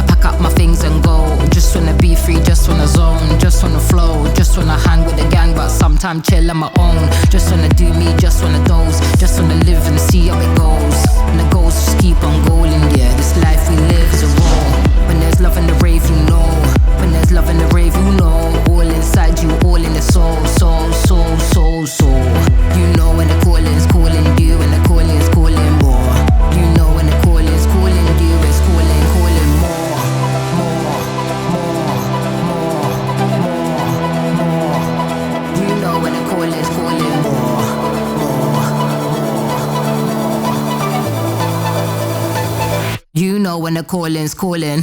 pack up my things and go. Just wanna be free, just wanna zone, just wanna flow, just wanna hang with the gang, but sometime chill on my own. Just wanna do me, just wanna doze, just wanna live and see how it goes. And the goals just keep on going, yeah. This life we live is a war. When there's love in the rave, you know. When there's love in the rave, you know. All inside you, all in the soul, soul, soul, soul, soul. You know when the calling's calling you, when the calling's calling more. You know when the calling's calling you, it's calling, calling more, more, more, more, more, more. You know when the calling's calling more, more, more. You know when the calling's calling.